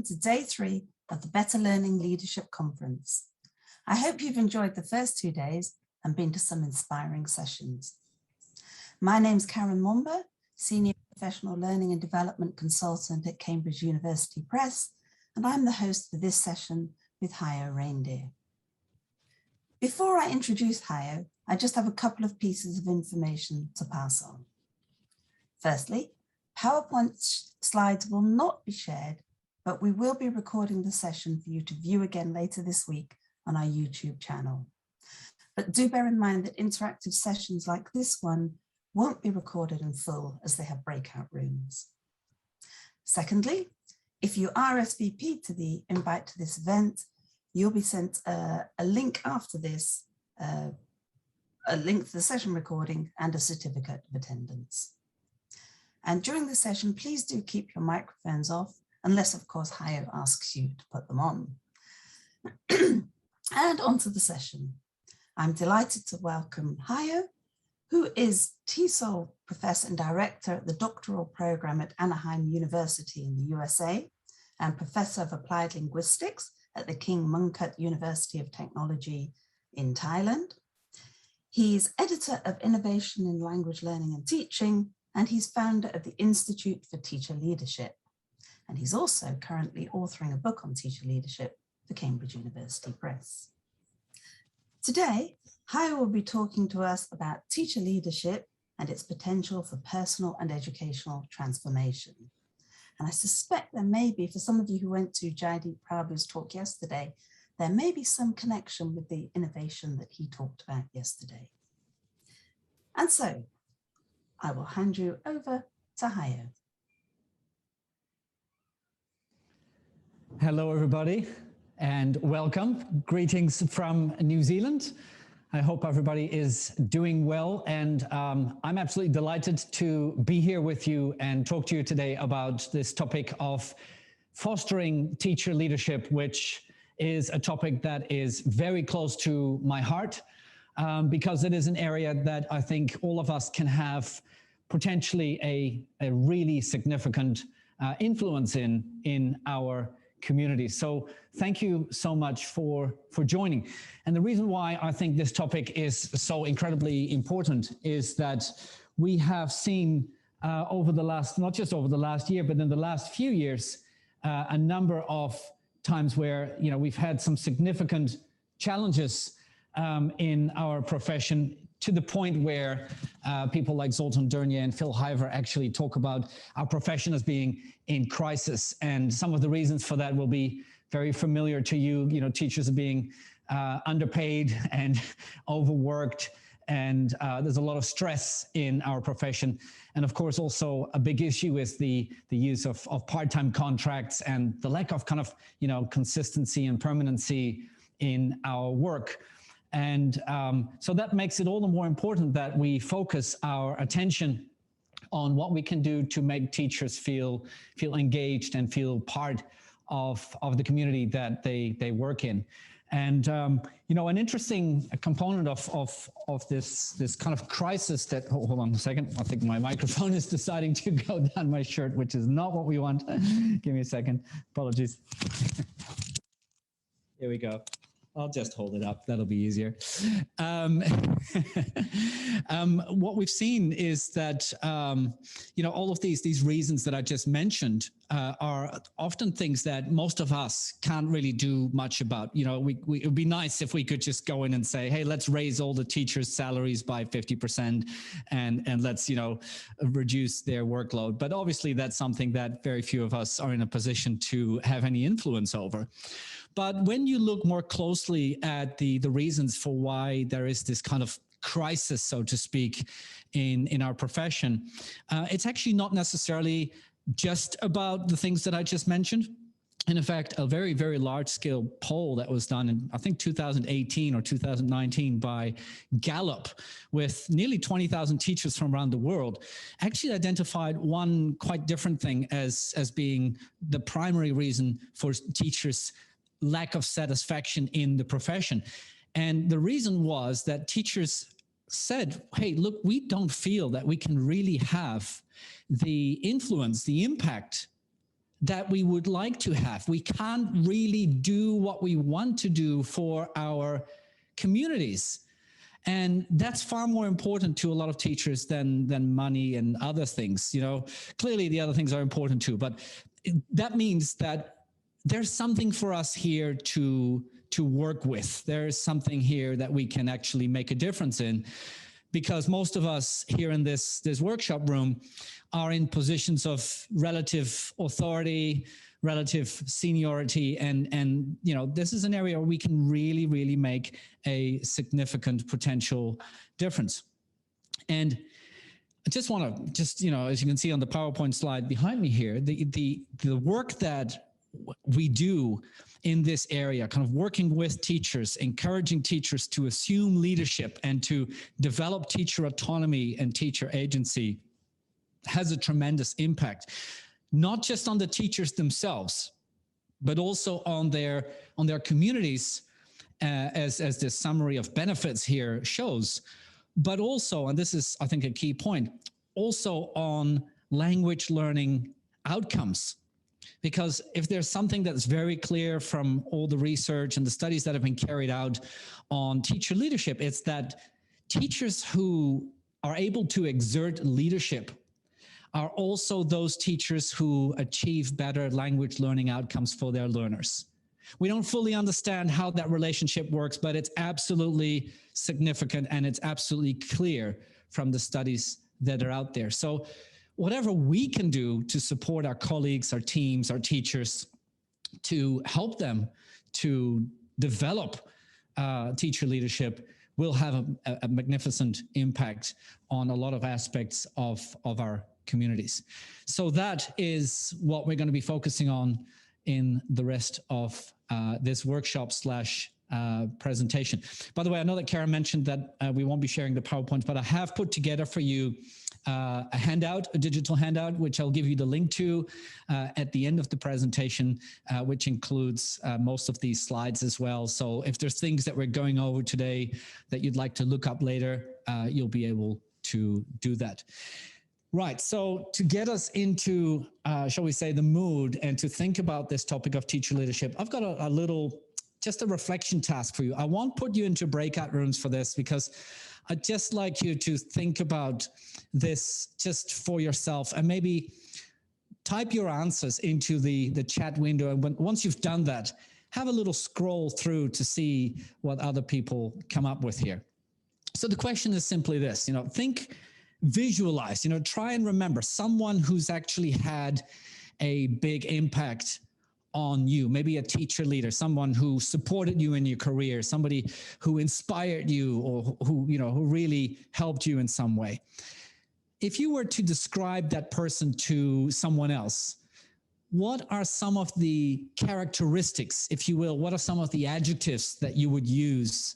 to day 3 of the Better Learning Leadership Conference. I hope you've enjoyed the first 2 days and been to some inspiring sessions. My name's Karen Momba, Senior Professional Learning and Development Consultant at Cambridge University Press, and I'm the host for this session with Hayo Reindeer. Before I introduce Hayo, I just have a couple of pieces of information to pass on. Firstly, PowerPoint slides will not be shared, but we will be recording the session for you to view again later this week on our YouTube channel. But do bear in mind that interactive sessions like this one won't be recorded in full as they have breakout rooms. Secondly, if you RSVP to the invite to this event, you'll be sent a link after this, a link to the session recording and a certificate of attendance. And during the session, please do keep your microphones off, unless of course Hayo asks you to put them on. And onto the session. I'm delighted to welcome Hayo, who is TESOL Professor and Director at the Doctoral Program at Anaheim University in the USA, and Professor of Applied Linguistics at the King Mongkut University of Technology in Thailand. He's Editor of Innovation in Language Learning and Teaching, and he's founder of the Institute for Teacher Leadership. And he's also currently authoring a book on teacher leadership for Cambridge University Press. Today, Hayo will be talking to us about teacher leadership and its potential for personal and educational transformation. And I suspect there may be, for some of you who went to Jaideep Prabhu's talk yesterday, there may be some connection with the innovation that he talked about yesterday. And so, I will hand you over to Hayo. Hello, everybody, and welcome. Greetings from New Zealand. I hope everybody is doing well, and I'm absolutely delighted to be here with you and talk to you today about this topic of fostering teacher leadership, which is a topic that is very close to my heart, because it is an area that I think all of us can have potentially a really significant influence in our community. So thank you so much for joining. And the reason why I think this topic is so incredibly important is that we have seen over the last, not just over the last year, but in the last few years, a number of times where, you know, we've had some significant challenges in our profession, to the point where people like Zoltan Dernier and Phil Hiver actually talk about our profession as being in crisis. And some of the reasons for that will be very familiar to you. You know, teachers are being underpaid and overworked, and there's a lot of stress in our profession. And of course, also a big issue is the use of part-time contracts and the lack of kind of, you know, consistency and permanency in our work. And so that makes it all the more important that we focus our attention on what we can do to make teachers feel engaged and feel part of the community that they work in. And you know, an interesting component of this kind of crisis that, hold on a second, I think my microphone is deciding to go down my shirt, which is not what we want. Give me a second, apologies. Here we go. I'll just hold it up. That'll be easier. What we've seen is that, you know, all of these reasons that I just mentioned are often things that most of us can't really do much about. You know, it would be nice if we could just go in and say, hey, let's raise all the teachers' salaries by 50% and let's, you know, reduce their workload. But obviously that's something that very few of us are in a position to have any influence over. But when you look more closely at the reasons for why there is this kind of crisis, so to speak, in our profession, it's actually not necessarily just about the things that I just mentioned. And in fact, a very, very large scale poll that was done in, I think, 2018 or 2019 by Gallup with nearly 20,000 teachers from around the world actually identified one quite different thing as being the primary reason for teachers' lack of satisfaction in the profession. And the reason was that teachers said, hey, look, we don't feel that we can really have the influence, the impact that we would like to have. We can't really do what we want to do for our communities. And that's far more important to a lot of teachers than money and other things. You know, clearly the other things are important too, but that means that there's something for us here to work with. There's something here that we can actually make a difference in, because most of us here in this workshop room are in positions of relative authority, relative seniority, and you know, this is an area where we can really make a significant potential difference. And I just want to you know, as you can see on the PowerPoint slide behind me here, the work that we do in this area, kind of working with teachers, encouraging teachers to assume leadership and to develop teacher autonomy and teacher agency, has a tremendous impact, not just on the teachers themselves, but also on their communities, as this summary of benefits here shows, but also, and this is, I think, a key point, also on language learning outcomes. Because if there's something that's very clear from all the research and the studies that have been carried out on teacher leadership, it's that teachers who are able to exert leadership are also those teachers who achieve better language learning outcomes for their learners. We don't fully understand how that relationship works, but it's absolutely significant and it's absolutely clear from the studies that are out there. So whatever we can do to support our colleagues, our teams, our teachers, to help them to develop teacher leadership will have a magnificent impact on a lot of aspects of our communities. So that is what we're going to be focusing on in the rest of this workshop slash presentation. By the way, I know that Karen mentioned that we won't be sharing the PowerPoint, but I have put together for you a handout, a digital handout, which I'll give you the link to at the end of the presentation, which includes most of these slides as well. So if there's things that we're going over today that you'd like to look up later, you'll be able to do that. Right, so to get us into, shall we say, the mood and to think about this topic of teacher leadership, I've got a little, just a reflection task for you. I won't put you into breakout rooms for this because I'd just like you to think about this just for yourself and maybe type your answers into the chat window. And once you've done that, have a little scroll through to see what other people come up with here. So the question is simply this, visualize, try and remember someone who's actually had a big impact on you, maybe a teacher leader, someone who supported you in your career, somebody who inspired you or who really helped you in some way. If you were to describe that person to someone else, what are some of the characteristics, if you will, what are some of the adjectives that you would use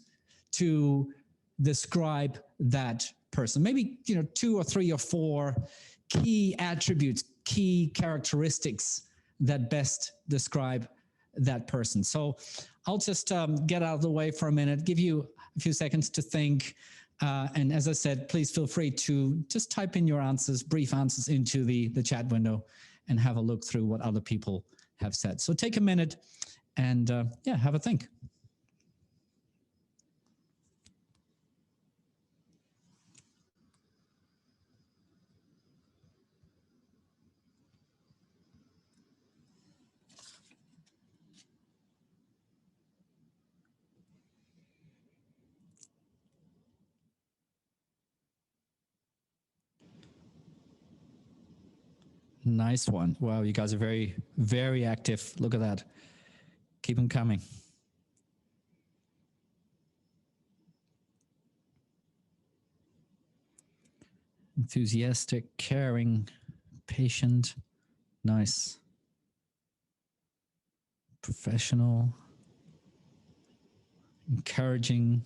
to describe that person? Maybe, 2 or 3 or 4 key attributes, key characteristics that best describe that person. So I'll just get out of the way for a minute, give you a few seconds to think. And as I said, please feel free to just type in your answers, brief answers into the chat window and have a look through what other people have said. So take a minute and have a think. Nice one. Wow, you guys are very, very active. Look at that. Keep them coming. Enthusiastic, caring, patient. Nice. Professional. Encouraging.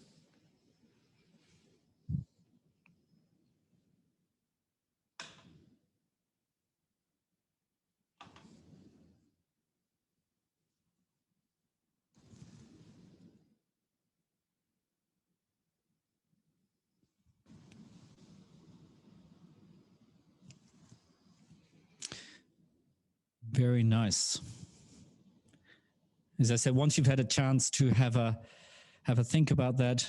Very nice. As I said, once you've had a chance to have a think about that,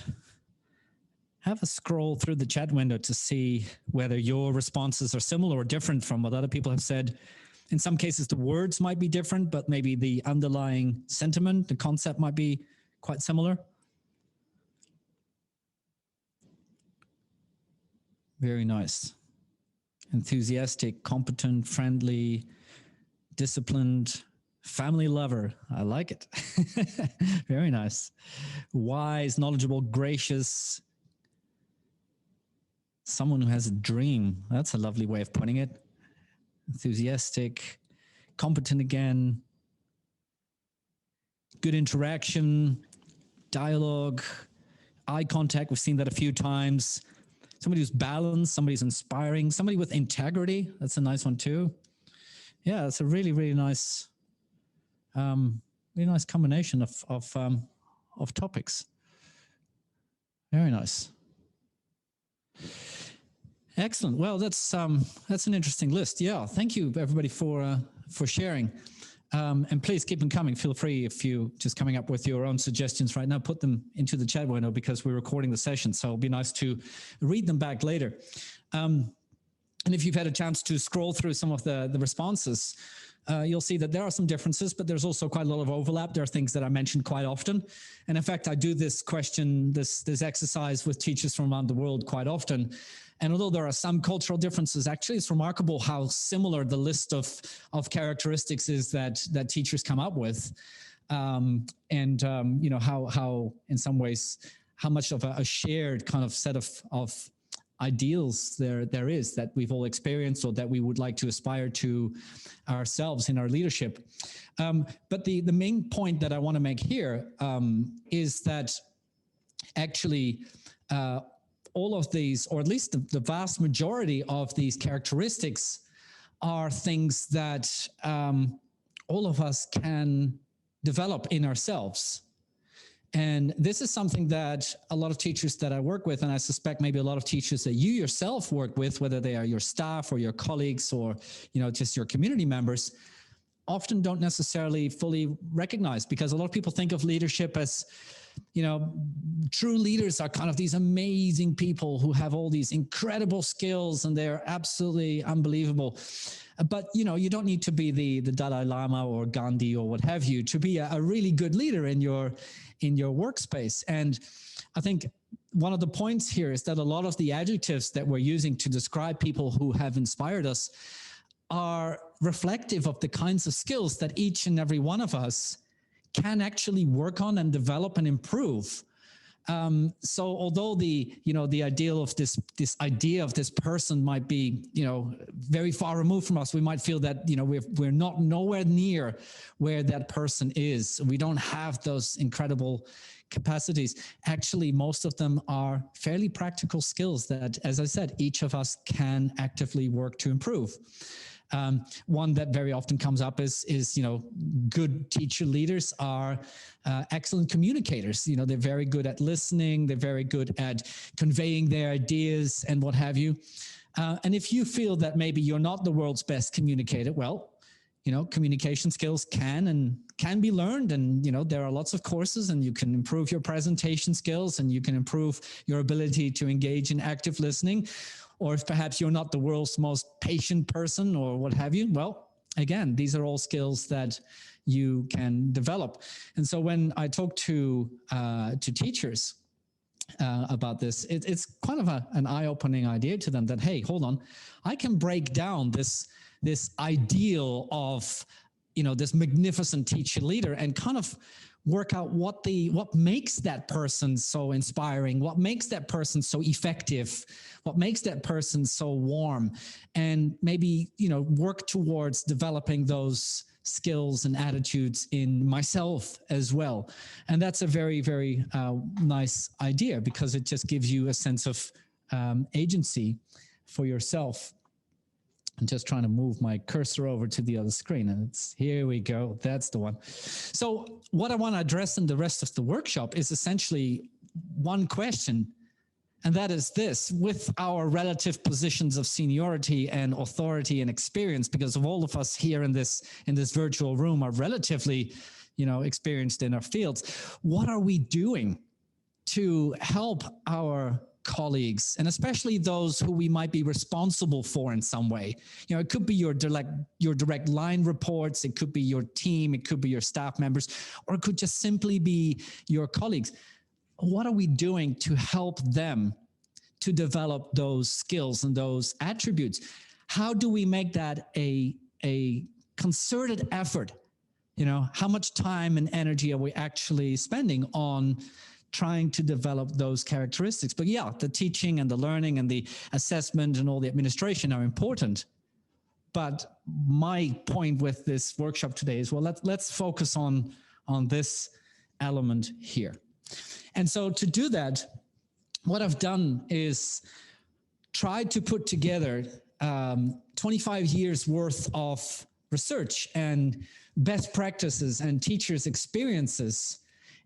have a scroll through the chat window to see whether your responses are similar or different from what other people have said. In some cases, the words might be different, but maybe the underlying sentiment, the concept might be quite similar. Very nice. Enthusiastic, competent, friendly, disciplined, family lover. I like it. Very nice. Wise, knowledgeable, gracious. Someone who has a dream. That's a lovely way of putting it. Enthusiastic, competent again. Good interaction, dialogue, eye contact. We've seen that a few times. Somebody who's balanced, somebody who's inspiring, somebody with integrity. That's a nice one too. Yeah, it's a really, really nice combination of topics. Very nice. Excellent. Well, that's an interesting list. Yeah, thank you everybody for sharing. And please keep them coming. Feel free, if you just coming up with your own suggestions right now, put them into the chat window because we're recording the session. So it'll be nice to read them back later. And if you've had a chance to scroll through some of the responses, you'll see that there are some differences, but there's also quite a lot of overlap. There are things that I mentioned quite often. And in fact, I do this exercise with teachers from around the world quite often. And although there are some cultural differences, actually, it's remarkable how similar the list of characteristics is that teachers come up with. You know, how in some ways, how much of a shared kind of set of ideals there is that we've all experienced or that we would like to aspire to ourselves in our leadership. But the main point that I want to make here is that actually all of these, or at least the vast majority of these characteristics, are things that all of us can develop in ourselves. And this is something that a lot of teachers that I work with, and I suspect maybe a lot of teachers that you yourself work with, whether they are your staff or your colleagues or, you know, just your community members, often don't necessarily fully recognize, because a lot of people think of leadership as, you know, true leaders are kind of these amazing people who have all these incredible skills and they're absolutely unbelievable. But, you know, you don't need to be the Dalai Lama or Gandhi or what have you to be a really good leader in your workspace. And I think one of the points here is that a lot of the adjectives that we're using to describe people who have inspired us are reflective of the kinds of skills that each and every one of us can actually work on and develop and improve. So although the ideal of this idea of this person might be, you know, very far removed from us, we might feel that, you know, we're not nowhere near where that person is. We don't have those incredible capacities. Actually, most of them are fairly practical skills that, as I said, each of us can actively work to improve. One that very often comes up is, you know, good teacher leaders are excellent communicators. You know, they're very good at listening. They're very good at conveying their ideas and what have you. And if you feel that maybe you're not the world's best communicator, well, you know, communication skills can be learned. And, you know, there are lots of courses and you can improve your presentation skills and you can improve your ability to engage in active listening. Or if perhaps you're not the world's most patient person or what have you, well, again, these are all skills that you can develop. And so when I talk to teachers about this, it's kind of an eye-opening idea to them that, hey, hold on, I can break down this ideal of, you know, this magnificent teacher leader and kind of work out what makes that person so inspiring, what makes that person so effective, what makes that person so warm, and maybe, you know, work towards developing those skills and attitudes in myself as well. And that's a very, very nice idea, because it just gives you a sense of agency for yourself. I'm just trying to move my cursor over to the other screen, and here we go. That's the one. So what I want to address in the rest of the workshop is essentially one question. And that is this: with our relative positions of seniority and authority and experience, because of all of us here in this virtual room are relatively, experienced in our fields, what are we doing to help our colleagues, and especially those who we might be responsible for in some way? It could be your direct line reports, it could be your team, it could be your staff members, or it could just simply be your colleagues. What are we doing to help them to develop those skills and those attributes? How do we make that a concerted effort? How much time and energy are we actually spending on trying to develop those characteristics? But yeah, the teaching and the learning and the assessment and all the administration are important. But my point with this workshop today is, well, let's focus on this element here. And so to do that, what I've done is tried to put together 25 years worth of research and best practices and teachers' experiences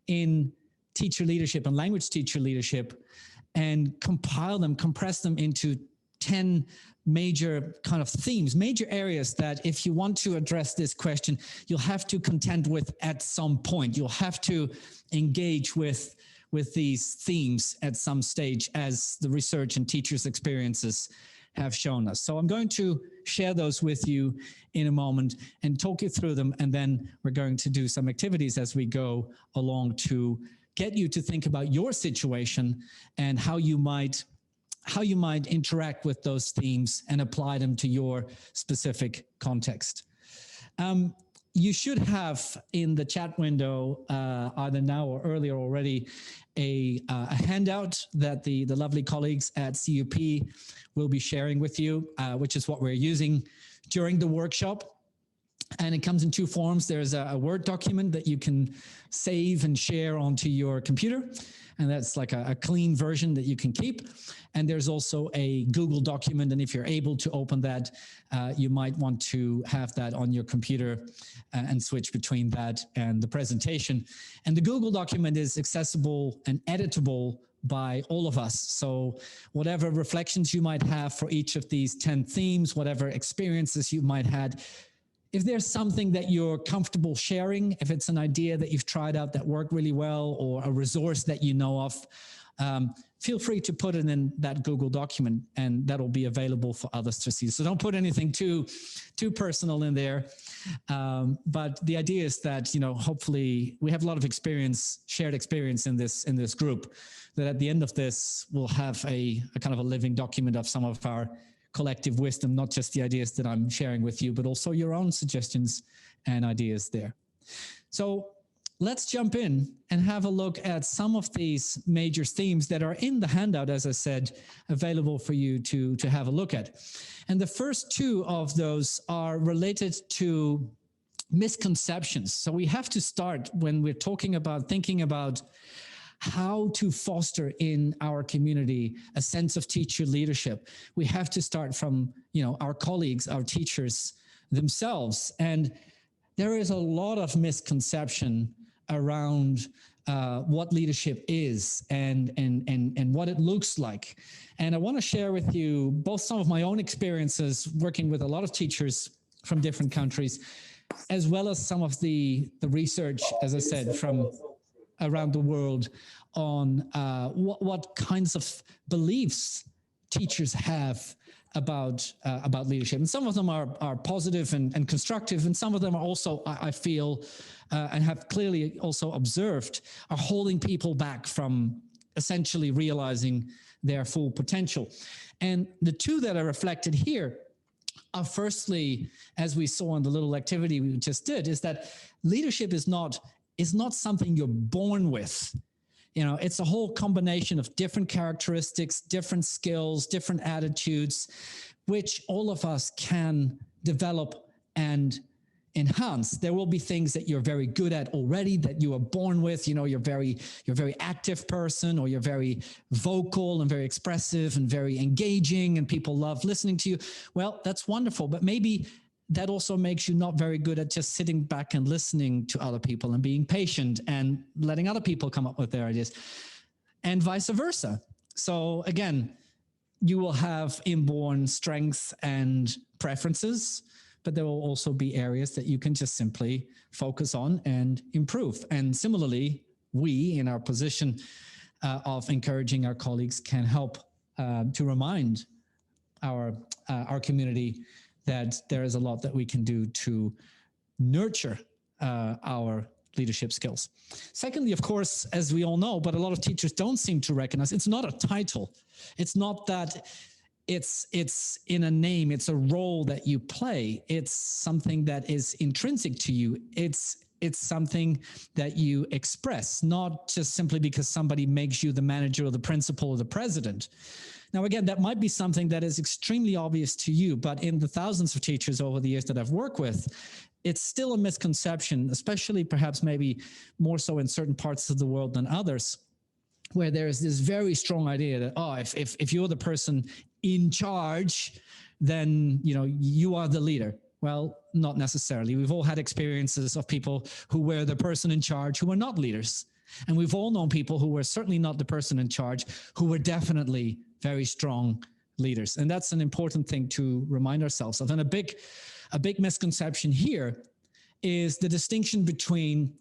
in teacher leadership and language teacher leadership, and compress them into 10 major kind of themes, major areas that if you want to address this question, you'll have to contend with at some point. You'll have to engage with these themes at some stage, as the research and teachers' experiences have shown us. So I'm going to share those with you in a moment and talk you through them. And then we're going to do some activities as we go along to get you to think about your situation and how you might interact with those themes and apply them to your specific context. You should have in the chat window, either now or earlier already, a handout that the lovely colleagues at CUP will be sharing with you, which is what we're using during the workshop. And it comes in two forms. There's a Word document that you can save and share onto your computer, and that's like a clean version that you can keep. And there's also a Google document, and if you're able to open that, you might want to have that on your computer and switch between that and the presentation. And the Google document is accessible and editable by all of us. So whatever reflections you might have for each of these 10 themes, whatever experiences you might have, if there's something that you're comfortable sharing, if it's an idea that you've tried out that worked really well, or a resource that you know of, feel free to put it in that Google document, and that'll be available for others to see. So don't put anything too personal in there. But the idea is that, hopefully we have a lot of shared experience in this group, that at the end of this, we'll have a kind of a living document of some of our collective wisdom, not just the ideas that I'm sharing with you, but also your own suggestions and ideas there. So let's jump in and have a look at some of these major themes that are in the handout, as I said, available for you to have a look at. And the first two of those are related to misconceptions. So we have to start, when we're thinking about how to foster in our community a sense of teacher leadership, we have to start from, our colleagues, our teachers themselves. And there is a lot of misconception around what leadership is and what it looks like. And I want to share with you both some of my own experiences working with a lot of teachers from different countries, as well as some of the research, as I said, from around the world on what kinds of beliefs teachers have about leadership. And some of them are positive and constructive, and some of them are also, I feel, and have clearly also observed, are holding people back from essentially realizing their full potential. And the two that are reflected here are, firstly, as we saw in the little activity we just did, is that leadership is not something you're born with. It's a whole combination of different characteristics, different skills, different attitudes, which all of us can develop and enhance. There will be things that you're very good at already, that you are born with. You're very active person, or you're very vocal and very expressive and very engaging, and people love listening to you. Well, that's wonderful, but maybe that also makes you not very good at just sitting back and listening to other people and being patient and letting other people come up with their ideas, and vice versa. So again, you will have inborn strengths and preferences, but there will also be areas that you can just simply focus on and improve. And similarly, we in our position of encouraging our colleagues can help to remind our community that there is a lot that we can do to nurture our leadership skills. Secondly, of course, as we all know, but a lot of teachers don't seem to recognize, it's not a title. It's not that it's in a name, it's a role that you play. It's something that is intrinsic to you. It's something that you express, not just simply because somebody makes you the manager or the principal or the president. Now, again, that might be something that is extremely obvious to you, but in the thousands of teachers over the years that I've worked with, it's still a misconception, especially perhaps maybe more so in certain parts of the world than others, where there is this very strong idea that, oh, if you're the person in charge, then, you know, you are the leader. Well, not necessarily. We've all had experiences of people who were the person in charge who were not leaders. And we've all known people who were certainly not the person in charge, who were definitely very strong leaders. And that's an important thing to remind ourselves of. And a big misconception here is the distinction between,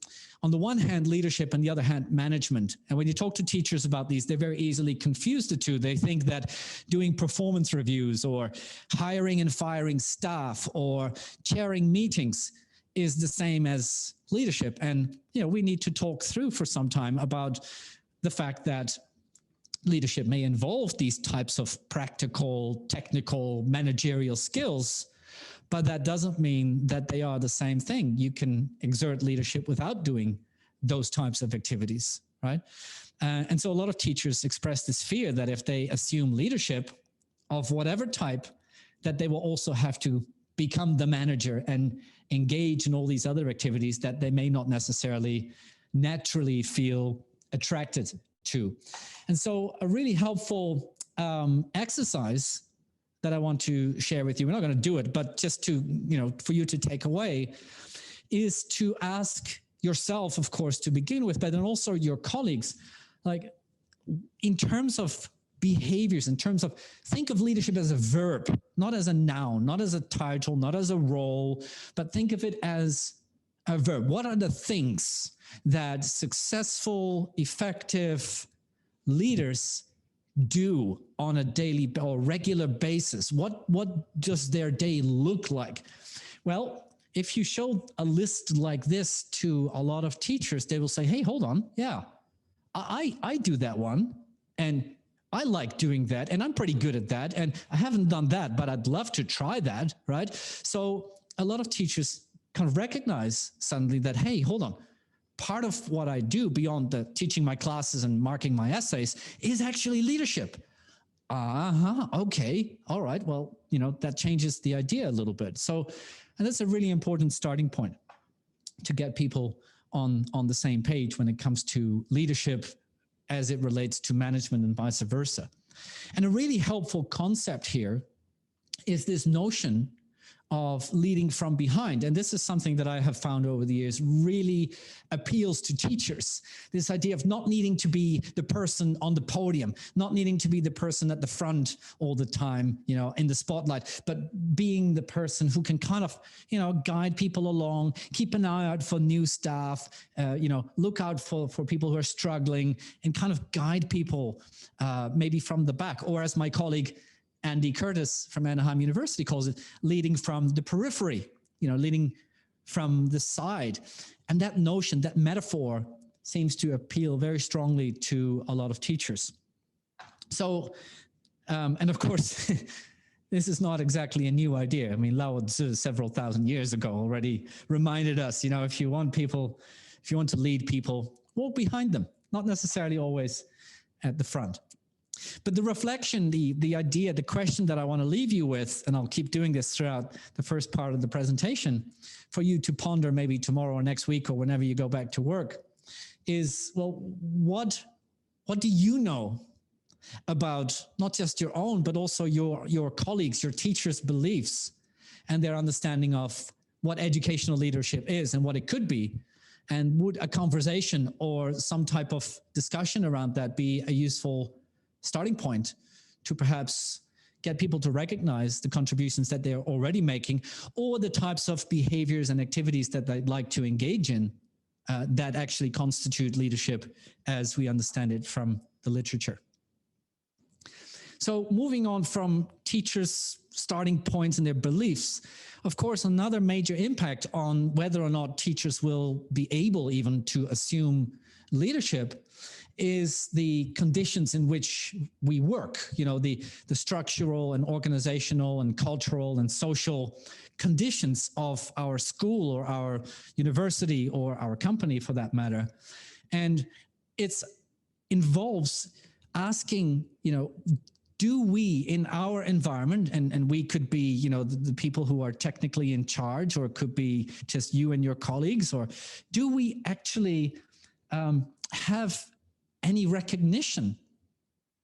on the one hand, leadership, and the other hand, management. And when you talk to teachers about these, they very easily confuse the two. They think that doing performance reviews or hiring and firing staff or chairing meetings is the same as leadership. And, you know, we need to talk through for some time about the fact that leadership may involve these types of practical, technical, managerial skills, but that doesn't mean that they are the same thing. You can exert leadership without doing those types of activities, right? And so a lot of teachers express this fear that if they assume leadership of whatever type, that they will also have to become the manager and engage in all these other activities that they may not necessarily naturally feel attracted to. And so a really helpful exercise that I want to share with you, we're not going to do it, but just to, you know, for you to take away, is to ask yourself, of course, to begin with, but then also your colleagues, like, in terms of behaviors, in terms of, think of leadership as a verb, not as a noun, not as a title, not as a role, but think of it as a verb. What are the things that successful, effective leaders do on a daily or regular basis? What does their day look like? Well, if you show a list like this to a lot of teachers, they will say, hey, hold on. Yeah, I do that one. And I like doing that. And I'm pretty good at that. And I haven't done that, but I'd love to try that, right? So a lot of teachers kind of recognize suddenly that, hey, hold on. Part of what I do beyond the teaching my classes and marking my essays is actually leadership. Okay. All right. Well, you know, that changes the idea a little bit. So, and that's a really important starting point to get people on the same page when it comes to leadership as it relates to management and vice versa. And a really helpful concept here is this notion of leading from behind. And this is something that I have found over the years really appeals to teachers. This idea of not needing to be the person on the podium, not needing to be the person at the front all the time, you know, in the spotlight, but being the person who can kind of, you know, guide people along, keep an eye out for new staff, you know, look out for people who are struggling and kind of guide people maybe from the back, or as my colleague Andy Curtis from Anaheim University calls it, leading from the periphery, you know, leading from the side. And that notion, that metaphor seems to appeal very strongly to a lot of teachers. So, and of course, this is not exactly a new idea. I mean, Lao Tzu several thousand years ago already reminded us, you know, if you want to lead people, walk behind them, not necessarily always at the front. But the reflection, the idea, the question that I want to leave you with, and I'll keep doing this throughout the first part of the presentation for you to ponder maybe tomorrow or next week or whenever you go back to work, is, well, what do you know about not just your own, but also your colleagues, your teachers' beliefs and their understanding of what educational leadership is and what it could be? And would a conversation or some type of discussion around that be a useful starting point to perhaps get people to recognize the contributions that they're already making, or the types of behaviors and activities that they'd like to engage in that actually constitute leadership as we understand it from the literature. So moving on from teachers' starting points and their beliefs, of course, another major impact on whether or not teachers will be able even to assume leadership is the conditions in which we work, you know, the structural and organizational and cultural and social conditions of our school or our university or our company for that matter. And it involves asking, you know, do we in our environment, and we could be, you know, the people who are technically in charge, or it could be just you and your colleagues, or do we actually have any recognition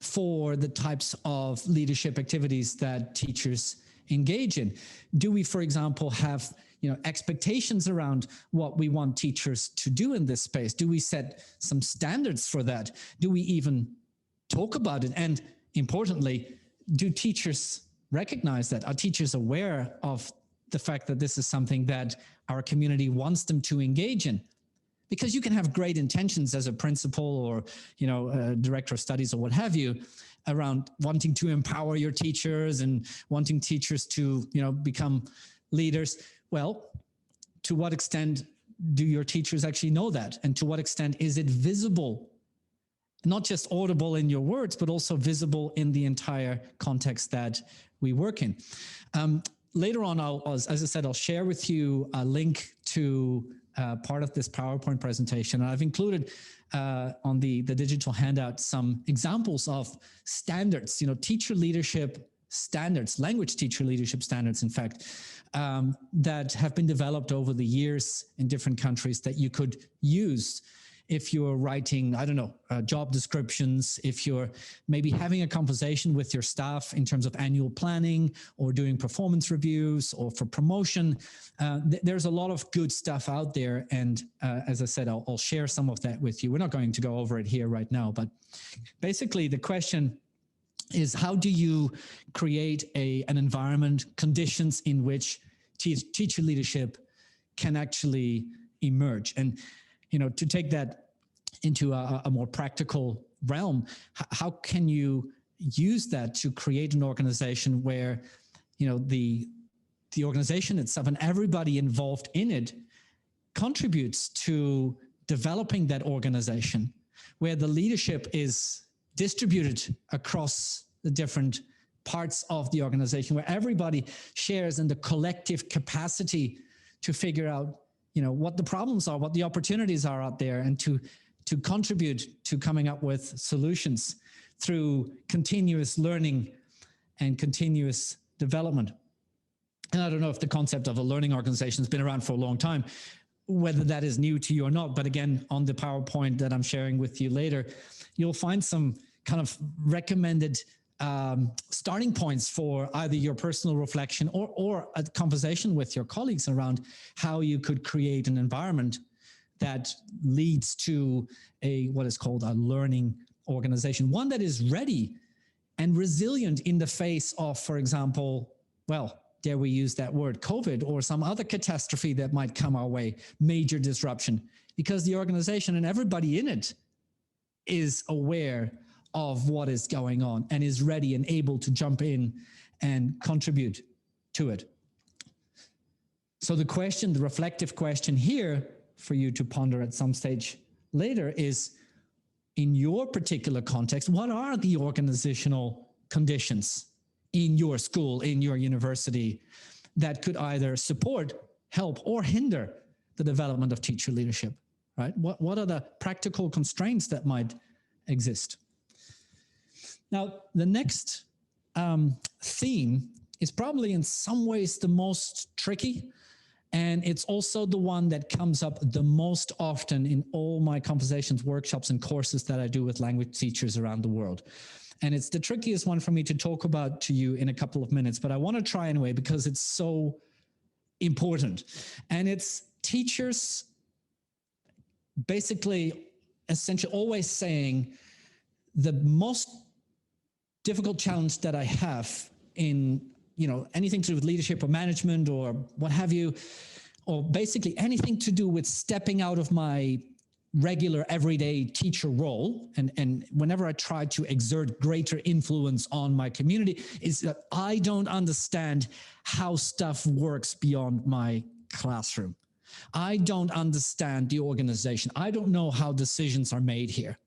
for the types of leadership activities that teachers engage in? Do we, for example, have, you know, expectations around what we want teachers to do in this space? Do we set some standards for that? Do we even talk about it? And importantly, do teachers recognize that? Are teachers aware of the fact that this is something that our community wants them to engage in? Because you can have great intentions as a principal or, you know, a director of studies or what have you, around wanting to empower your teachers and wanting teachers to, you know, become leaders. Well, to what extent do your teachers actually know that? And to what extent is it visible? Not just audible in your words, but also visible in the entire context that we work in. Later on, as I said, I'll share with you a link to part of this PowerPoint presentation. And I've included on the digital handout some examples of standards, you know, teacher leadership standards, language teacher leadership standards, in fact, that have been developed over the years in different countries that you could use if you're writing, I don't know, job descriptions, if you're maybe having a conversation with your staff in terms of annual planning or doing performance reviews or for promotion. There's a lot of good stuff out there. And as I said, I'll share some of that with you. We're not going to go over it here right now, but basically the question is, how do you create an environment, conditions in which teacher leadership can actually emerge? And you know, to take that into a more practical realm, how can you use that to create an organization where, you know, the organization itself and everybody involved in it contributes to developing that organization, where the leadership is distributed across the different parts of the organization, where everybody shares in the collective capacity to figure out, you know, what the problems are, what the opportunities are out there, and to contribute to coming up with solutions through continuous learning and continuous development. And I don't know if the concept of a learning organization has been around for a long time, whether that is new to you or not. But again, on the PowerPoint that I'm sharing with you later, you'll find some kind of recommended starting points for either your personal reflection or a conversation with your colleagues around how you could create an environment that leads to what is called a learning organization, one that is ready and resilient in the face of, for example, well, dare we use that word, COVID, or some other catastrophe that might come our way, major disruption, because the organization and everybody in it is aware of what is going on and is ready and able to jump in and contribute to it. So the question, the reflective question here for you to ponder at some stage later is, in your particular context, what are the organizational conditions in your school, in your university, that could either support, help, or hinder the development of teacher leadership, right? What are the practical constraints that might exist? Now, the next theme is probably in some ways the most tricky, and it's also the one that comes up the most often in all my conversations, workshops, and courses that I do with language teachers around the world. And it's the trickiest one for me to talk about to you in a couple of minutes, but I want to try anyway because it's so important. And it's teachers basically essentially always saying the most difficult challenge that I have in, anything to do with leadership or management or what have you, or basically anything to do with stepping out of my regular everyday teacher role, and whenever I try to exert greater influence on my community, is that I don't understand how stuff works beyond my classroom. I don't understand the organization. I don't know how decisions are made here.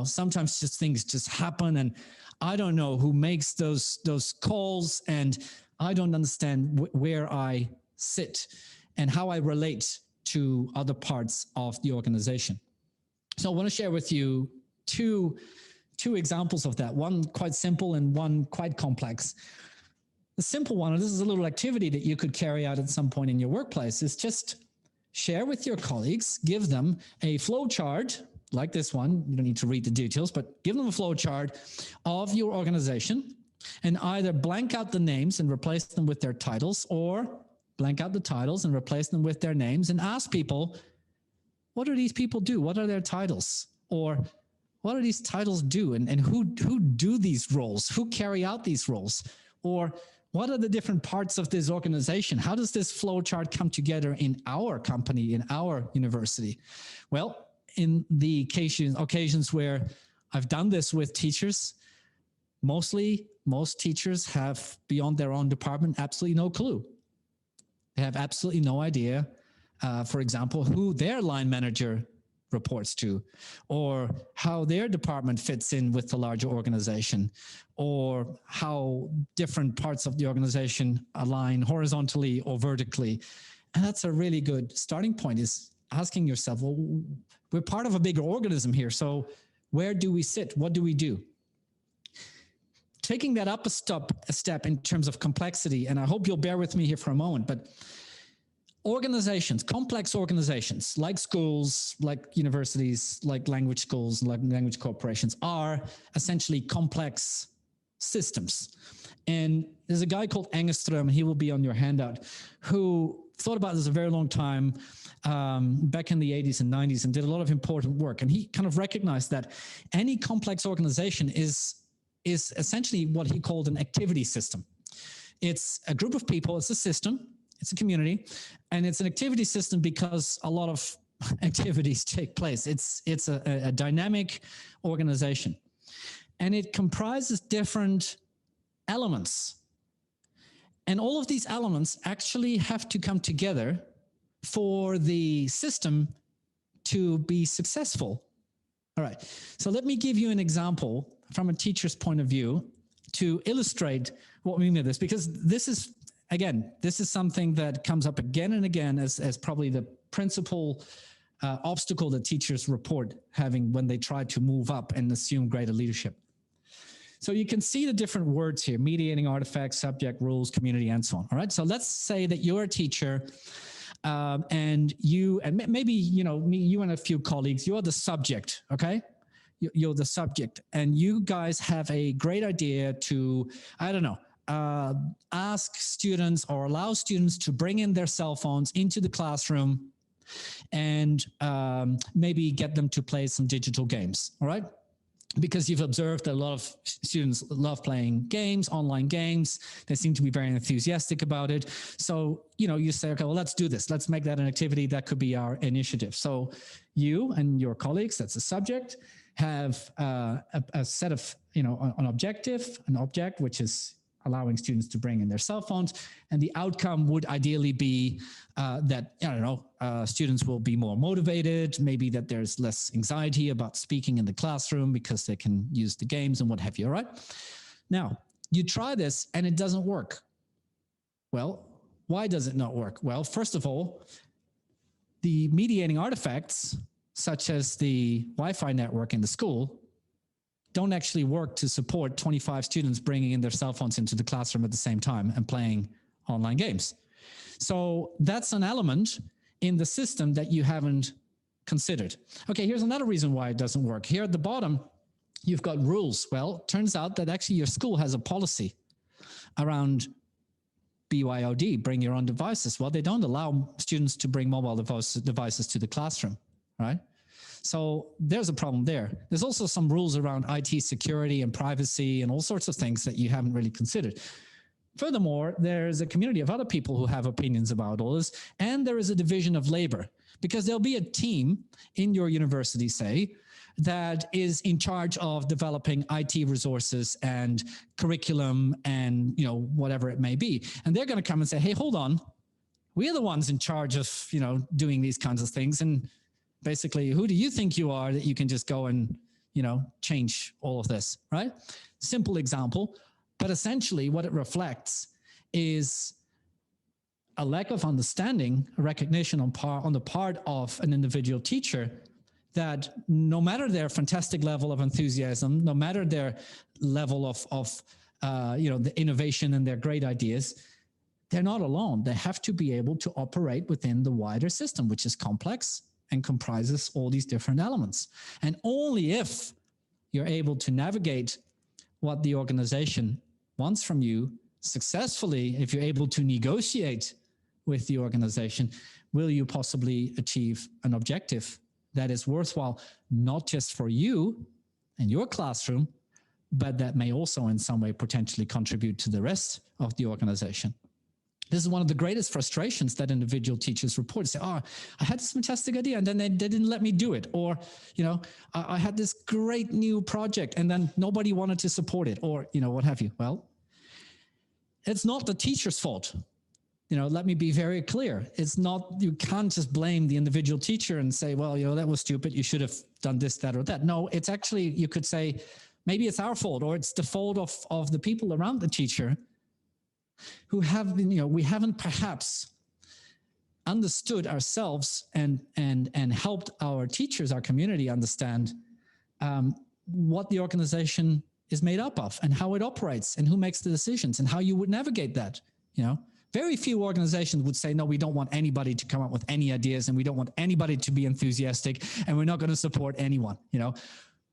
Sometimes just things just happen, and I don't know who makes those calls, and I don't understand where I sit and how I relate to other parts of the organization. So I want to share with you two examples of that, one quite simple and one quite complex. The simple one, and this is a little activity that you could carry out at some point in your workplace, is just share with your colleagues, give them a flow chart like this one. You don't need to read the details, but give them a flow chart of your organization, and either blank out the names and replace them with their titles, or blank out the titles and replace them with their names, and ask people, what do these people do? What are their titles? Or what do these titles do? And who do these roles? Who carry out these roles? Or what are the different parts of this organization? How does this flow chart come together in our company, in our university? Well, in the occasions where I've done this with teachers, most teachers have, beyond their own department, absolutely no clue. They have absolutely no idea, for example, who their line manager reports to, or how their department fits in with the larger organization, or how different parts of the organization align horizontally or vertically. And that's a really good starting point, is asking yourself, well, we're part of a bigger organism here. So where do we sit? What do we do? Taking that up a step in terms of complexity, and I hope you'll bear with me here for a moment, but organizations, complex organizations like schools, like universities, like language schools, like language corporations are essentially complex systems. And there's a guy called Engström, he will be on your handout, who thought about this a very long time back in the 80s and 90s, and did a lot of important work. And he kind of recognized that any complex organization is essentially what he called an activity system. It's a group of people, it's a system, it's a community, and it's an activity system because a lot of activities take place. It's a dynamic organization, and it comprises different elements. And all of these elements actually have to come together for the system to be successful. All right, so let me give you an example from a teacher's point of view to illustrate what we mean by this, because this is, again, this is something that comes up again and again as probably the principal obstacle that teachers report having when they try to move up and assume greater leadership. So you can see the different words here: mediating artifacts, subject, rules, community, and so on. All right. So let's say that you're a teacher, and maybe, you and a few colleagues, you're the subject. Okay. You're the subject, and you guys have a great idea to, I don't know, ask students or allow students to bring in their cell phones into the classroom and maybe get them to play some digital games. All right. Because you've observed that a lot of students love playing games, online games. They seem to be very enthusiastic about it. So, you say, okay, well, let's do this. Let's make that an activity. That could be our initiative. So you and your colleagues, that's a subject, have a set of, an object, which is allowing students to bring in their cell phones. And the outcome would ideally be that, students will be more motivated, maybe that there's less anxiety about speaking in the classroom because they can use the games and what have you, all right? Now, you try this and it doesn't work. Well, why does it not work? Well, first of all, the mediating artifacts, such as the Wi-Fi network in the school, don't actually work to support 25 students bringing in their cell phones into the classroom at the same time and playing online games. So that's an element in the system that you haven't considered. Okay, here's another reason why it doesn't work. Here at the bottom, you've got rules. Well, turns out that actually your school has a policy around BYOD, bring your own devices. Well, they don't allow students to bring mobile devices to the classroom, right? So there's a problem there. There's also some rules around IT security and privacy and all sorts of things that you haven't really considered. Furthermore, there's a community of other people who have opinions about all this, and there is a division of labor, because there'll be a team in your university, say, that is in charge of developing IT resources and curriculum and, you know, whatever it may be. And they're going to come and say, hey, hold on, we're the ones in charge of, you know, doing these kinds of things. And basically, who do you think you are that you can just go and, you know, change all of this, right? Simple example. But essentially what it reflects is a lack of understanding, a recognition on the part of an individual teacher that no matter their fantastic level of enthusiasm, no matter their level of you know, the innovation and their great ideas, they're not alone. They have to be able to operate within the wider system, which is complex and comprises all these different elements. And only if you're able to navigate what the organization wants from you successfully, if you're able to negotiate with the organization, will you possibly achieve an objective that is worthwhile, not just for you and your classroom, but that may also in some way potentially contribute to the rest of the organization. This is one of the greatest frustrations that individual teachers report. Say, oh, I had this fantastic idea and then they didn't let me do it. Or, you know, I had this great new project and then nobody wanted to support it, or, you know, what have you. Well, it's not the teacher's fault. You know, let me be very clear. It's not, you can't just blame the individual teacher and say, well, you know, that was stupid. You should have done this, that, or that. No, it's actually, you could say, maybe it's our fault, or it's the fault of the people around the teacher who have been, you know, we haven't perhaps understood ourselves and helped our teachers, our community understand what the organization is made up of and how it operates and who makes the decisions and how you would navigate that. You know, very few organizations would say, no, we don't want anybody to come up with any ideas and we don't want anybody to be enthusiastic and we're not going to support anyone, you know.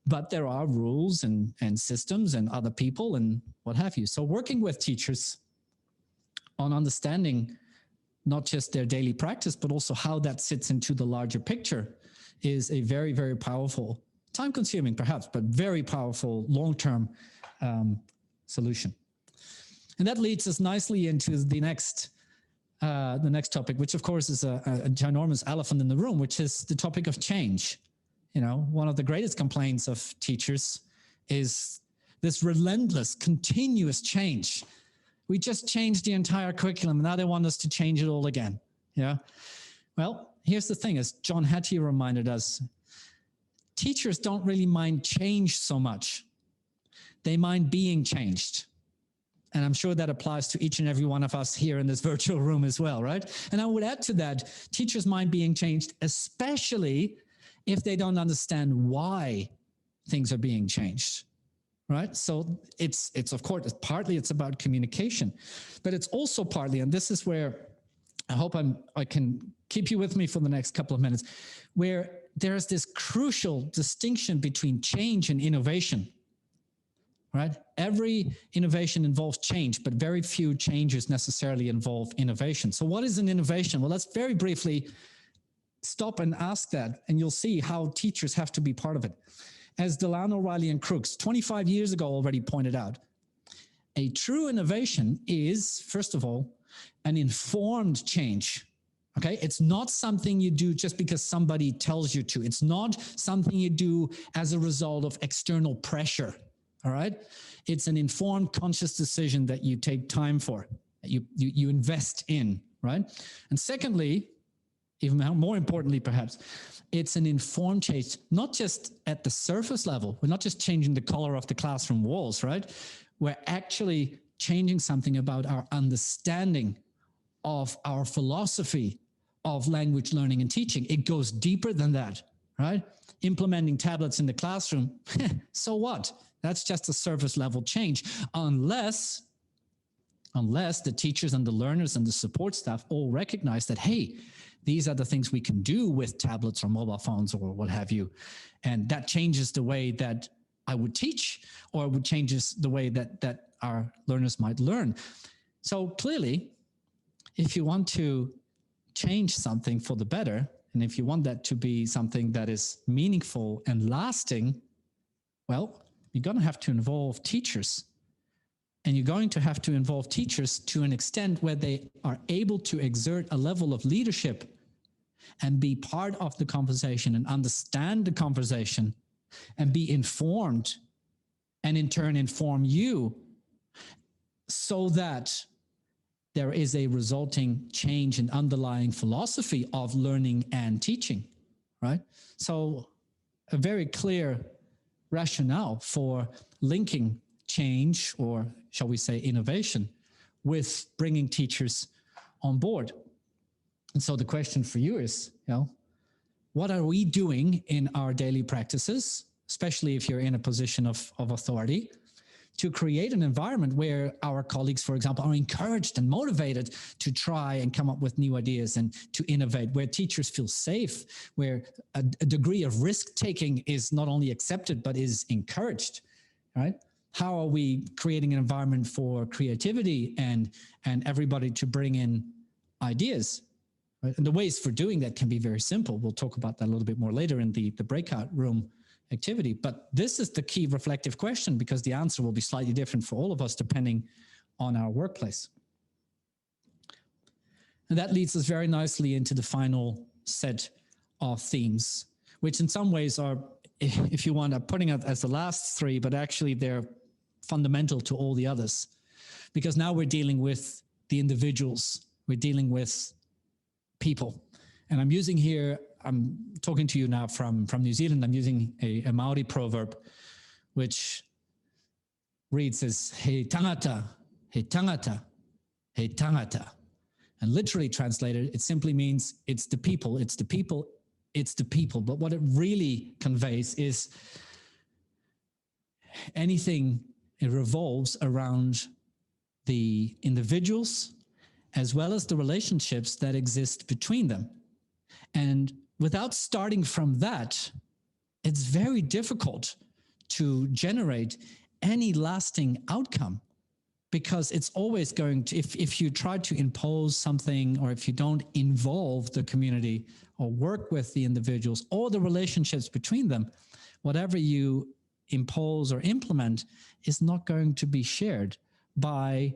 But there are rules and systems and other people and what have you. So working with teachers on understanding not just their daily practice, but also how that sits into the larger picture is a very, very powerful, time-consuming perhaps, but very powerful long-term solution. And that leads us nicely into the next topic, which of course is a ginormous elephant in the room, which is the topic of change. You know, one of the greatest complaints of teachers is this relentless, continuous change. We just changed the entire curriculum, and now they want us to change it all again. Yeah. Well, here's the thing, as John Hattie reminded us, teachers don't really mind change so much. They mind being changed. And I'm sure that applies to each and every one of us here in this virtual room as well, right? And I would add to that, teachers mind being changed, especially if they don't understand why things are being changed, right? So it's of course, partly it's about communication, but it's also partly, and this is where I hope I can keep you with me for the next couple of minutes, where there's this crucial distinction between change and innovation, right? Every innovation involves change, but very few changes necessarily involve innovation. So what is an innovation? Well, let's very briefly stop and ask that, and you'll see how teachers have to be part of it. As Delano, Riley, and Crooks 25 years ago already pointed out, a true innovation is, first of all, an informed change. Okay, it's not something you do just because somebody tells you to. It's not something you do as a result of external pressure. All right, it's an informed, conscious decision that you take time for, that you invest in. Right, and secondly, even more importantly, perhaps, it's an informed change, not just at the surface level. We're not just changing the color of the classroom walls, right? We're actually changing something about our understanding of our philosophy of language learning and teaching. It goes deeper than that, right? Implementing tablets in the classroom, so what? That's just a surface level change, unless the teachers and the learners and the support staff all recognize that, hey, these are the things we can do with tablets or mobile phones or what have you. And that changes the way that I would teach, or it would changes the way that our learners might learn. So clearly, if you want to change something for the better, And if you want that to be something that is meaningful and lasting, well, you're going to have to involve teachers. And you're going to have to involve teachers to an extent where they are able to exert a level of leadership and be part of the conversation and understand the conversation and be informed and in turn inform you, so that there is a resulting change in underlying philosophy of learning and teaching, right? So a very clear rationale for linking change, or shall we say innovation, with bringing teachers on board. And so the question for you is, what are we doing in our daily practices, especially if you're in a position of authority, to create an environment where our colleagues, for example, are encouraged and motivated to try and come up with new ideas and to innovate, where teachers feel safe, where a degree of risk-taking is not only accepted, but is encouraged, right? How are we creating an environment for creativity and everybody to bring in ideas? Right? And the ways for doing that can be very simple. We'll talk about that a little bit more later in the breakout room activity. But this is the key reflective question, because the answer will be slightly different for all of us depending on our workplace. And that leads us very nicely into the final set of themes, which in some ways are, if you want, I'm putting it as the last three, but actually they're fundamental to all the others. Because now we're dealing with the individuals, we're dealing with people. And I'm talking to you now from New Zealand. I'm using a Maori proverb, which reads as he tangata, he tangata, he tangata. And literally translated, it simply means it's the people, it's the people, it's the people. But what it really conveys is anything, it revolves around the individuals as well as the relationships that exist between them. And without starting from that, it's very difficult to generate any lasting outcome, because it's always going to, if you try to impose something, or if you don't involve the community or work with the individuals or the relationships between them, whatever you impose or implement is not going to be shared by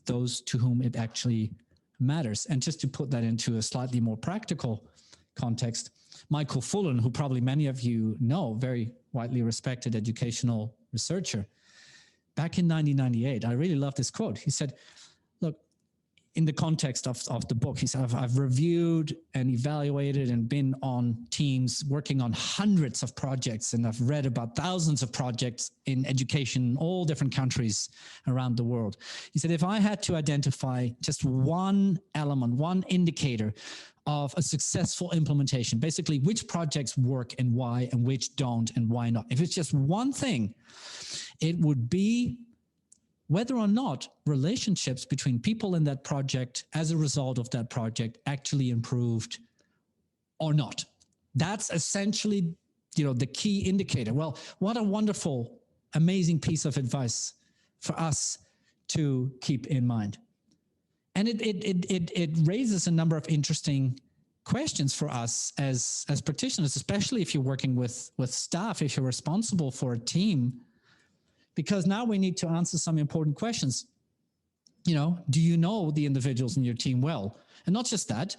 those to whom it actually matters. And just to put that into a slightly more practical context, Michael Fullan, who probably many of you know, very widely respected educational researcher, back in 1998, I really love this quote. He said, look, in the context of the book, he said, I've reviewed and evaluated and been on teams working on hundreds of projects, and I've read about thousands of projects in education in all different countries around the world. He said, if I had to identify just one element, one indicator of a successful implementation, basically which projects work and why, and which don't and why not, if it's just one thing, it would be whether or not relationships between people in that project as a result of that project actually improved or not. That's essentially, the key indicator. Well, what a wonderful, amazing piece of advice for us to keep in mind. And it raises a number of interesting questions for us as practitioners, especially if you're working with staff, if you're responsible for a team, because now we need to answer some important questions. Do you know the individuals in your team well? And not just that,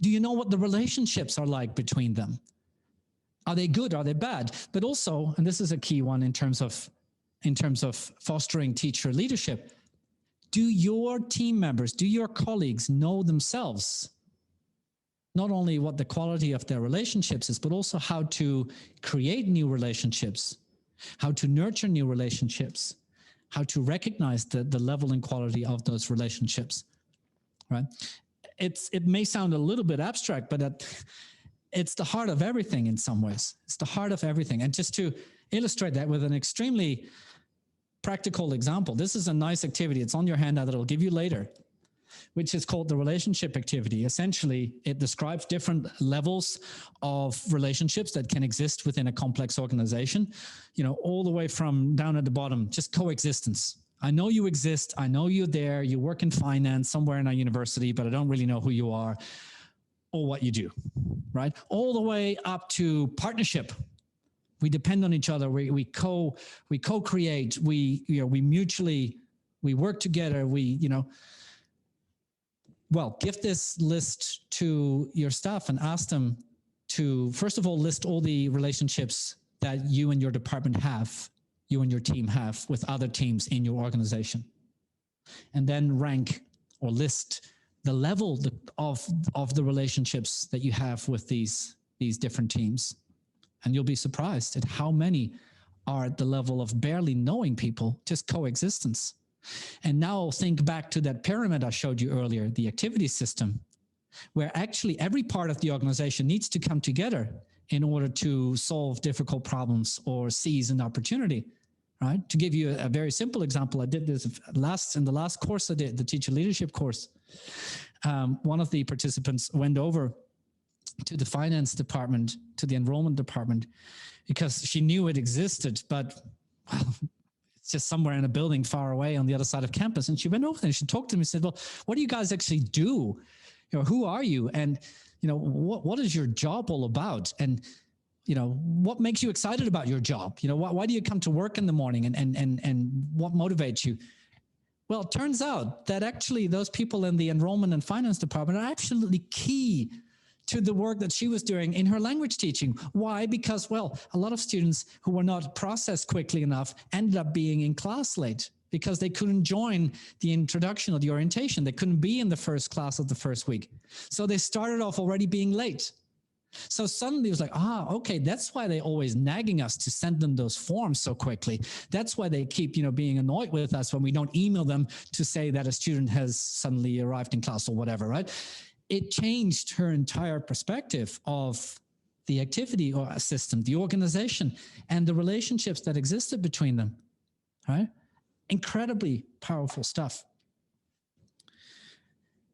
do you know what the relationships are like between them? Are they good? Are they bad? But also, and this is a key one in terms of fostering teacher leadership, do your team members, do your colleagues know themselves? Not only what the quality of their relationships is, but also how to create new relationships, how to nurture new relationships, how to recognize the level and quality of those relationships, right? It may sound a little bit abstract, but it's the heart of everything in some ways. It's the heart of everything. And just to illustrate that with an extremely practical example, this is a nice activity. It's on your handout that I'll give you later, which is called the relationship activity. Essentially, it describes different levels of relationships that can exist within a complex organization, all the way from down at the bottom, just coexistence. I know you exist. I know you're there. You work in finance somewhere in our university, but I don't really know who you are. or what you do, right? All the way up to partnership. We depend on each other. We co-create. We mutually, we work together. Well, give this list to your staff and ask them to, first of all, list all the relationships that you and your department have, you and your team have with other teams in your organization. And then rank or list the level of the relationships that you have with these different teams. And you'll be surprised at how many are at the level of barely knowing people, just coexistence. And now think back to that pyramid I showed you earlier, the activity system, where actually every part of the organization needs to come together in order to solve difficult problems or seize an opportunity, right? To give you a very simple example, I did this in the last course I did, the teacher leadership course. One of the participants went over to the finance department, to the enrollment department, because she knew it existed, but well, it's just somewhere in a building far away on the other side of campus. And she went over there and she talked to me and said, well, what do you guys actually do? Who are you? And, what is your job all about? And, what makes you excited about your job? Why do you come to work in the morning and what motivates you? Well, it turns out that actually those people in the enrollment and finance department are absolutely key to the work that she was doing in her language teaching. Why? Because, well, a lot of students who were not processed quickly enough ended up being in class late because they couldn't join the introduction or the orientation. They couldn't be in the first class of the first week. So they started off already being late. So suddenly it was like, okay, that's why they're always nagging us to send them those forms so quickly. That's why they keep, being annoyed with us when we don't email them to say that a student has suddenly arrived in class or whatever, right? It changed her entire perspective of the activity or system, the organization, and the relationships that existed between them, right? Incredibly powerful stuff.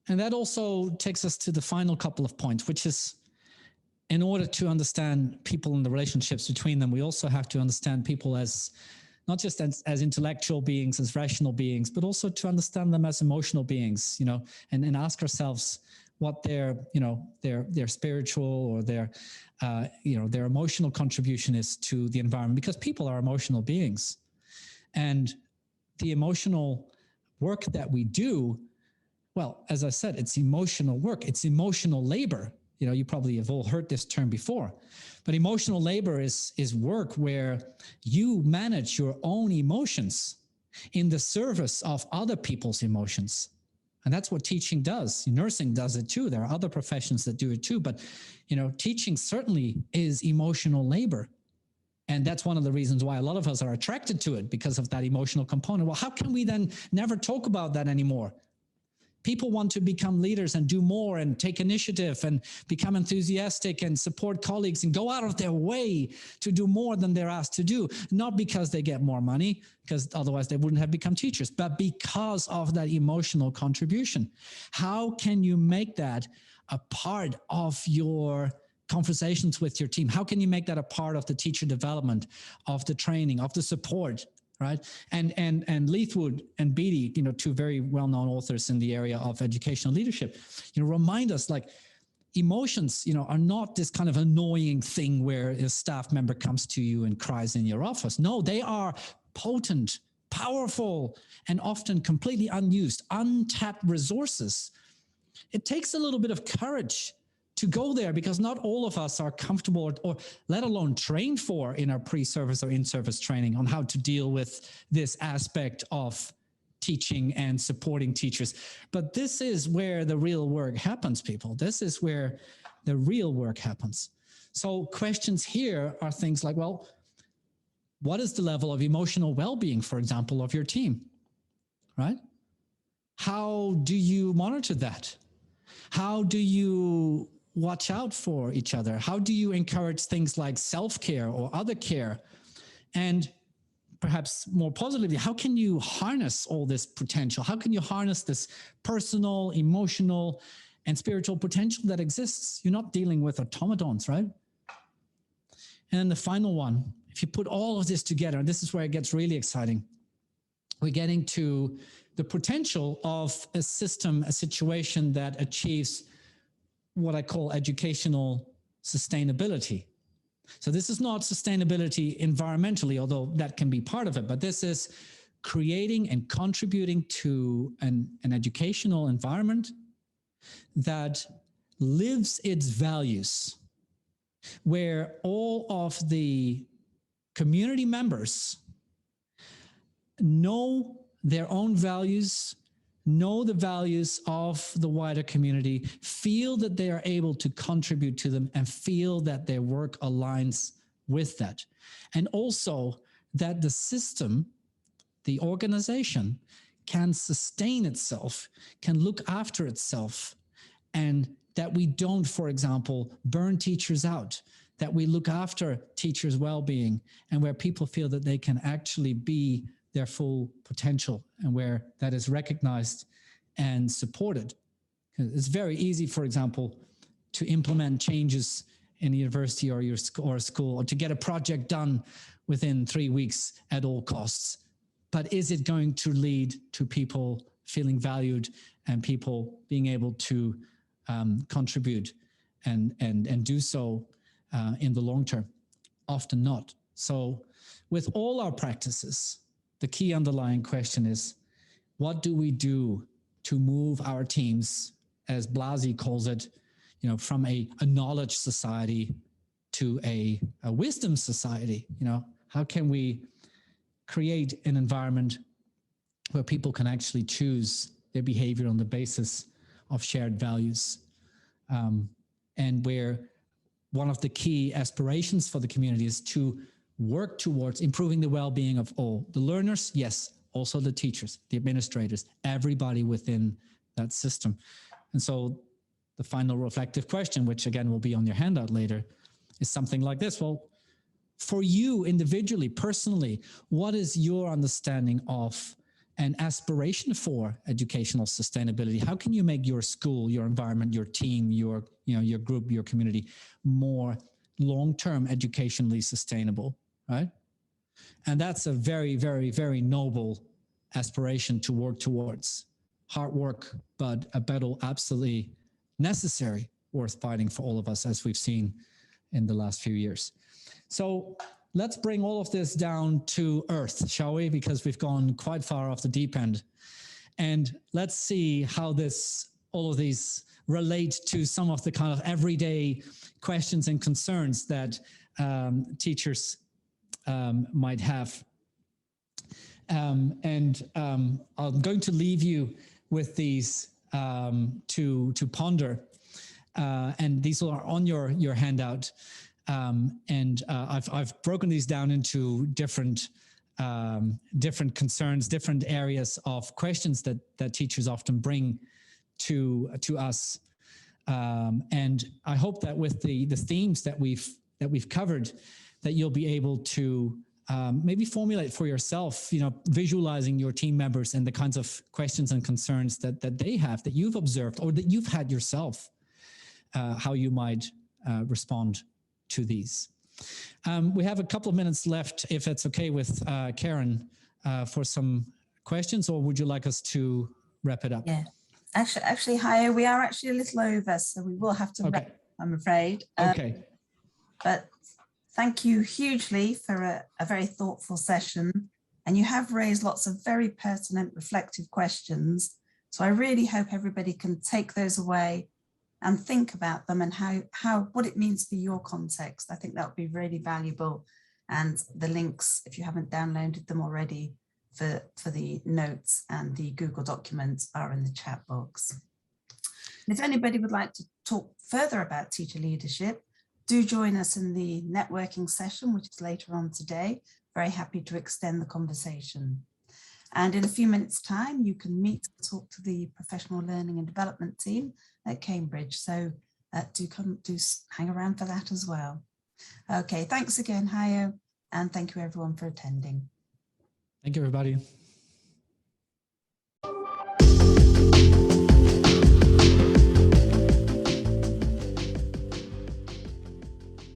And that also takes us to the final couple of points, which is, in order to understand people and the relationships between them, we also have to understand people as not just as intellectual beings, as rational beings, but also to understand them as emotional beings, and ask ourselves what their spiritual or their emotional contribution is to the environment, because people are emotional beings. And the emotional work that we do, well, as I said, it's emotional work, it's emotional labor. You probably have all heard this term before, but emotional labor is work where you manage your own emotions in the service of other people's emotions. And that's what teaching does. Nursing does it too. There are other professions that do it too, but teaching certainly is emotional labor. And that's one of the reasons why a lot of us are attracted to it, because of that emotional component. Well, how can we then never talk about that anymore? People want to become leaders and do more and take initiative and become enthusiastic and support colleagues and go out of their way to do more than they're asked to do, not because they get more money, because otherwise they wouldn't have become teachers, but because of that emotional contribution. How can you make that a part of your conversations with your team? How can you make that a part of the teacher development, of the training, of the support? Right. And Leithwood and Beatty, two very well-known authors in the area of educational leadership, remind us, like, emotions, are not this kind of annoying thing where a staff member comes to you and cries in your office. No, they are potent, powerful, and often completely unused, untapped resources. It takes a little bit of courage to go there, because not all of us are comfortable or let alone trained for in our pre-service or in-service training on how to deal with this aspect of teaching and supporting teachers. But this is where the real work happens, people. This is where the real work happens. So questions here are things like, well, what is the level of emotional well-being, for example, of your team, right? How do you monitor that? How do you watch out for each other? How do you encourage things like self-care or other care? And perhaps more positively, how can you harness all this potential? How can you harness this personal, emotional, and spiritual potential that exists? You're not dealing with automatons, right? And then the final one, if you put all of this together, and this is where it gets really exciting, we're getting to the potential of a system, a situation that achieves what I call educational sustainability. So this is not sustainability environmentally, although that can be part of it, but this is creating and contributing to an educational environment that lives its values, where all of the community members know their own values, know the values of the wider community, feel that they are able to contribute to them, and feel that their work aligns with that. And also that the system, the organization, can sustain itself, can look after itself, and that we don't, for example, burn teachers out, that we look after teachers' well-being, and where people feel that they can actually be their full potential, and where that is recognized and supported. It's very easy, for example, to implement changes in a university or a school, or to get a project done within 3 weeks at all costs. But is it going to lead to people feeling valued and people being able to contribute and do so in the long term? Often not. So with all our practices, the key underlying question is, what do we do to move our teams, as Blasi calls it, from a knowledge society to a wisdom society? How can we create an environment where people can actually choose their behavior on the basis of shared values, and where one of the key aspirations for the community is to work towards improving the well-being of all the learners, yes, also the teachers, the administrators, everybody within that system. And so the final reflective question, which again will be on your handout later, is something like this. Well, for you individually, personally, what is your understanding of an aspiration for educational sustainability? How can you make your school, your environment, your team, your group, your community more long-term educationally sustainable, right? And that's a very, very, very noble aspiration to work towards. Hard work, but a battle absolutely necessary, worth fighting for all of us, as we've seen in the last few years. So let's bring all of this down to earth, shall we? Because we've gone quite far off the deep end. And let's see how all of these relate to some of the kind of everyday questions and concerns that teachers might have. I'm going to leave you with these to ponder. And these are on your handout. I've broken these down into different concerns, different areas of questions that teachers often bring to us. And I hope that with the themes that we've covered, that you'll be able to maybe formulate for yourself, visualizing your team members and the kinds of questions and concerns that they have, that you've observed or that you've had yourself, how you might respond to these. We have a couple of minutes left, if it's okay with Karen, for some questions, or would you like us to wrap it up? Yeah, actually, Hayo, we are actually a little over, so we will have to wrap, I'm afraid. Okay. But thank you hugely for a very thoughtful session, and you have raised lots of very pertinent, reflective questions. So I really hope everybody can take those away and think about them and what it means for your context. I think that would be really valuable. And the links, if you haven't downloaded them already, for the notes and the Google documents are in the chat box. And if anybody would like to talk further about teacher leadership, do join us in the networking session, which is later on today. Very happy to extend the conversation. And in a few minutes' time, you can meet and talk to the professional learning and development team at Cambridge. So do hang around for that as well. Okay, thanks again, Hayo, and thank you everyone for attending. Thank you, everybody.